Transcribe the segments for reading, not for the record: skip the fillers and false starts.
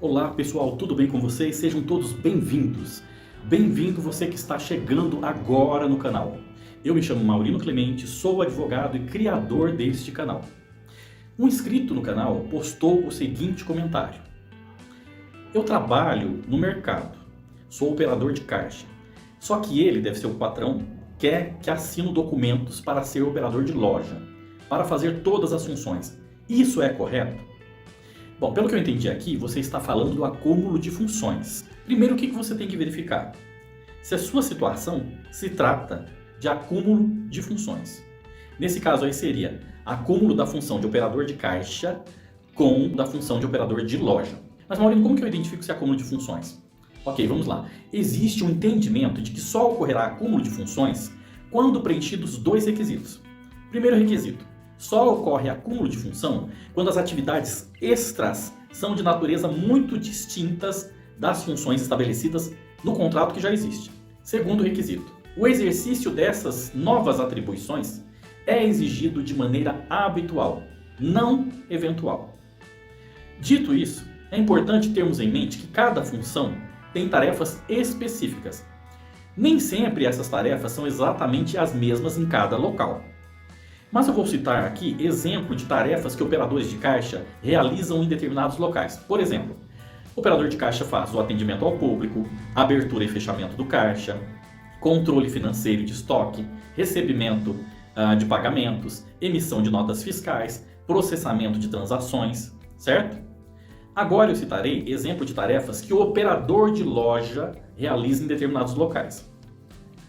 Olá pessoal, tudo bem com vocês? Sejam todos bem-vindos. Bem-vindo você que está chegando agora no canal. Eu me chamo Maurino Clemente, sou advogado e criador deste canal. Um inscrito no canal postou o seguinte comentário: eu trabalho no mercado, sou operador de caixa, só que ele, deve ser o patrão, quer que assino documentos para ser operador de loja, para fazer todas as funções. Isso é correto? Bom, pelo que eu entendi aqui, você está falando do acúmulo de funções. Primeiro, o que você tem que verificar? Se a sua situação se trata de acúmulo de funções. Nesse caso aí seria acúmulo da função de operador de caixa com da função de operador de loja. Mas, Maurino, como que eu identifico esse acúmulo de funções? Ok, vamos lá. Existe um entendimento de que só ocorrerá acúmulo de funções quando preenchidos dois requisitos. Primeiro requisito: só ocorre acúmulo de função quando as atividades extras são de natureza muito distintas das funções estabelecidas no contrato que já existe. Segundo requisito: o exercício dessas novas atribuições é exigido de maneira habitual, não eventual. Dito isso, é importante termos em mente que cada função tem tarefas específicas. Nem sempre essas tarefas são exatamente as mesmas em cada local. Mas eu vou citar aqui exemplo de tarefas que operadores de caixa realizam em determinados locais. Por exemplo, o operador de caixa faz o atendimento ao público, abertura e fechamento do caixa, controle financeiro de estoque, recebimento de pagamentos, emissão de notas fiscais, processamento de transações, certo? Agora eu citarei exemplo de tarefas que o operador de loja realiza em determinados locais: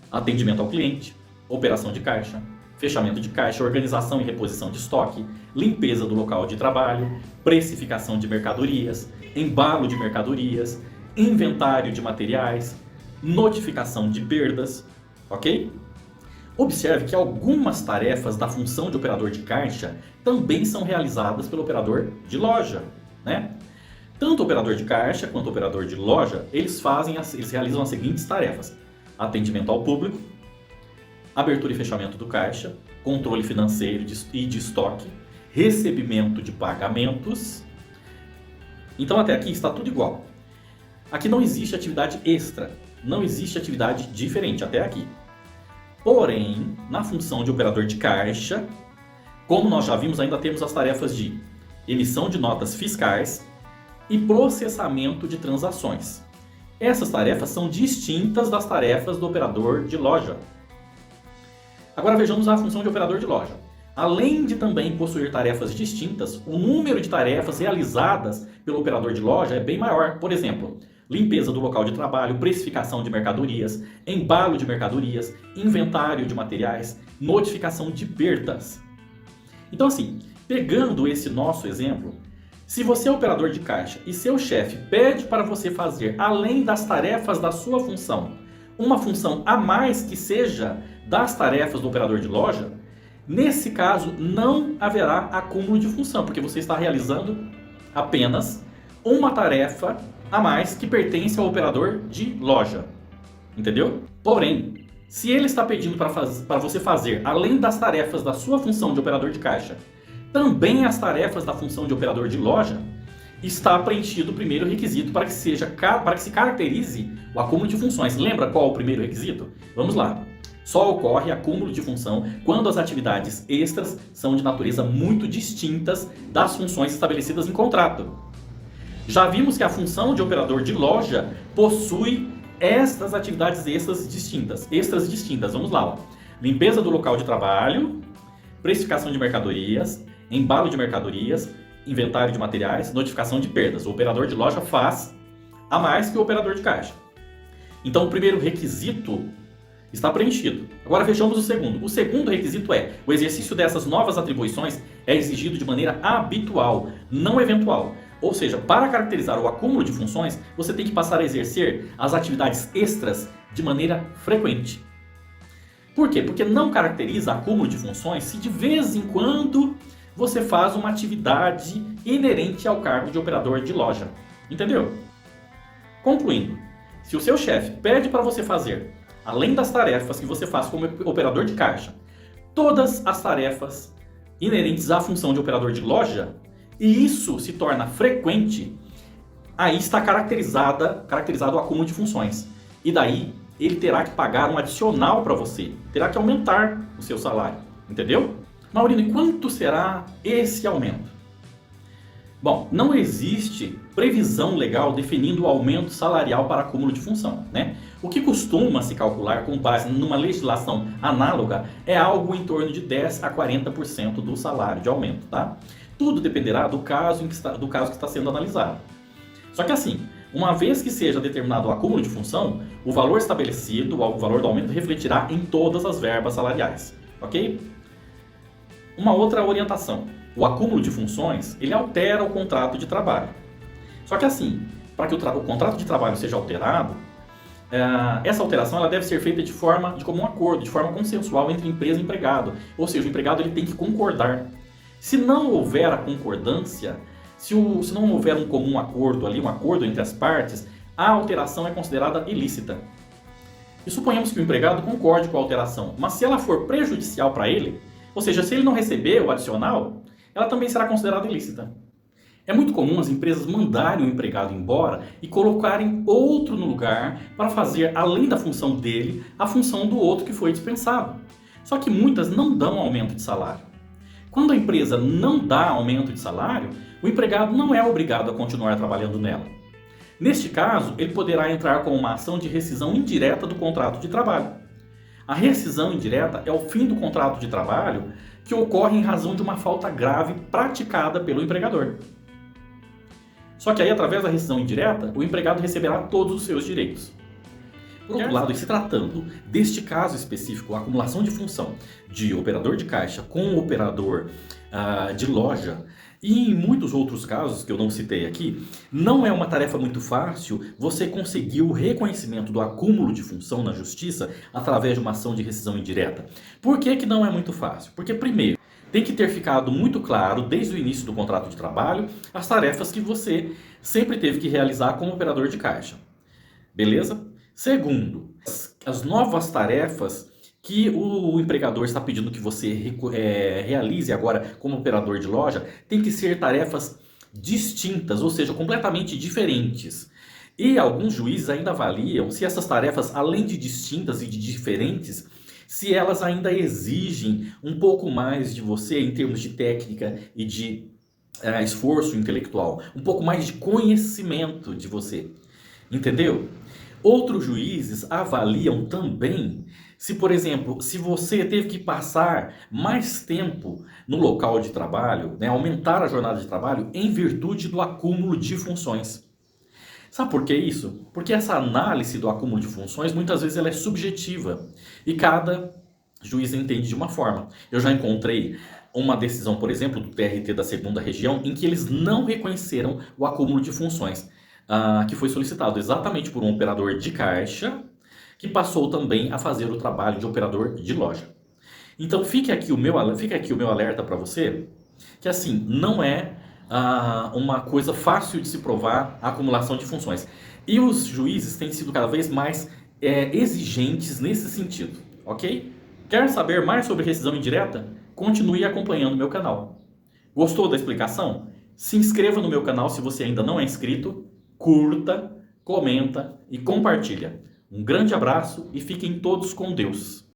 atendimento ao cliente, operação de caixa, fechamento de caixa, organização e reposição de estoque, limpeza do local de trabalho, precificação de mercadorias, embalo de mercadorias, inventário de materiais, notificação de perdas, ok? Observe que algumas tarefas da função de operador de caixa também são realizadas pelo operador de loja, né? Tanto o operador de caixa quanto o operador de loja, eles realizam as seguintes tarefas: atendimento ao público, abertura e fechamento do caixa, controle financeiro e de estoque, recebimento de pagamentos. Então até aqui está tudo igual. Aqui não existe atividade extra, não existe atividade diferente até aqui. Porém, na função de operador de caixa, como nós já vimos, ainda temos as tarefas de emissão de notas fiscais e processamento de transações. Essas tarefas são distintas das tarefas do operador de loja. Agora vejamos a função de operador de loja. Além de também possuir tarefas distintas, o número de tarefas realizadas pelo operador de loja é bem maior. Por exemplo, limpeza do local de trabalho, precificação de mercadorias, embalo de mercadorias, inventário de materiais, notificação de perdas. Então assim, pegando esse nosso exemplo, se você é operador de caixa e seu chefe pede para você fazer, além das tarefas da sua função, uma função a mais que seja das tarefas do operador de loja, nesse caso não haverá acúmulo de função, porque você está realizando apenas uma tarefa a mais que pertence ao operador de loja. Entendeu? Porém, se ele está pedindo para você fazer, além das tarefas da sua função de operador de caixa, também as tarefas da função de operador de loja, está preenchido o primeiro requisito para que se caracterize o acúmulo de funções. Lembra qual é o primeiro requisito? Vamos lá. Só ocorre acúmulo de função quando as atividades extras são de natureza muito distintas das funções estabelecidas em contrato. Já vimos que a função de operador de loja possui estas atividades extras distintas. Vamos lá. Ó. Limpeza do local de trabalho, precificação de mercadorias, embalo de mercadorias, inventário de materiais, notificação de perdas. O operador de loja faz a mais que o operador de caixa. Então, o primeiro requisito está preenchido. Agora vejamos o segundo. O segundo requisito é: o exercício dessas novas atribuições é exigido de maneira habitual, não eventual. Ou seja, para caracterizar o acúmulo de funções, você tem que passar a exercer as atividades extras de maneira frequente. Por quê? Porque não caracteriza acúmulo de funções se de vez em quando você faz uma atividade inerente ao cargo de operador de loja. Entendeu? Concluindo, se o seu chefe pede para você fazer, além das tarefas que você faz como operador de caixa, todas as tarefas inerentes à função de operador de loja, e isso se torna frequente, aí está caracterizado o acúmulo de funções. E daí ele terá que pagar um adicional para você, terá que aumentar o seu salário, entendeu? Maurino, e quanto será esse aumento? Bom, não existe previsão legal definindo o aumento salarial para acúmulo de função, né? O que costuma se calcular com base numa legislação análoga é algo em torno de 10 a 40% do salário de aumento, tá? Tudo dependerá do caso que está sendo analisado. Só que assim, uma vez que seja determinado o acúmulo de função, o valor estabelecido, o valor do aumento, refletirá em todas as verbas salariais, ok? Uma outra orientação. O acúmulo de funções, ele altera o contrato de trabalho. Só que assim, para que o contrato de trabalho seja alterado, essa alteração ela deve ser feita de comum acordo, de forma consensual entre empresa e empregado. Ou seja, o empregado ele tem que concordar. Se não houver a concordância, se não houver um comum acordo ali, um acordo entre as partes, a alteração é considerada ilícita. E suponhamos que o empregado concorde com a alteração, mas se ela for prejudicial para ele, ou seja, se ele não receber o adicional, ela também será considerada ilícita. É muito comum as empresas mandarem o empregado embora e colocarem outro no lugar para fazer, além da função dele, a função do outro que foi dispensado. Só que muitas não dão aumento de salário. Quando a empresa não dá aumento de salário, o empregado não é obrigado a continuar trabalhando nela. Neste caso, ele poderá entrar com uma ação de rescisão indireta do contrato de trabalho. A rescisão indireta é o fim do contrato de trabalho que ocorre em razão de uma falta grave praticada pelo empregador. Só que aí, através da rescisão indireta, o empregado receberá todos os seus direitos. Por outro lado, e se tratando deste caso específico, a acumulação de função de operador de caixa com operador de loja, e em muitos outros casos que eu não citei aqui, não é uma tarefa muito fácil você conseguir o reconhecimento do acúmulo de função na justiça através de uma ação de rescisão indireta. Por que que não é muito fácil? Porque, primeiro, tem que ter ficado muito claro, desde o início do contrato de trabalho, as tarefas que você sempre teve que realizar como operador de caixa. Beleza? Segundo, as novas tarefas que o empregador está pedindo que você realize agora como operador de loja, tem que ser tarefas distintas, ou seja, completamente diferentes. E alguns juízes ainda avaliam se essas tarefas, além de distintas e de diferentes, se elas ainda exigem um pouco mais de você em termos de técnica e de esforço intelectual, um pouco mais de conhecimento de você. Entendeu? Outros juízes avaliam também se, por exemplo, se você teve que passar mais tempo no local de trabalho, né, aumentar a jornada de trabalho em virtude do acúmulo de funções. Sabe por que isso? Porque essa análise do acúmulo de funções, muitas vezes ela é subjetiva e cada juiz entende de uma forma. Eu já encontrei uma decisão, por exemplo, do TRT da 2ª Região, em que eles não reconheceram o acúmulo de funções, que foi solicitado exatamente por um operador de caixa, que passou também a fazer o trabalho de operador de loja. Então fica aqui o meu alerta para você, que assim, não é uma coisa fácil de se provar a acumulação de funções. E os juízes têm sido cada vez mais exigentes nesse sentido, ok? Quer saber mais sobre rescisão indireta? Continue acompanhando meu canal. Gostou da explicação? Se inscreva no meu canal se você ainda não é inscrito, curta, comenta e compartilha. Um grande abraço e fiquem todos com Deus.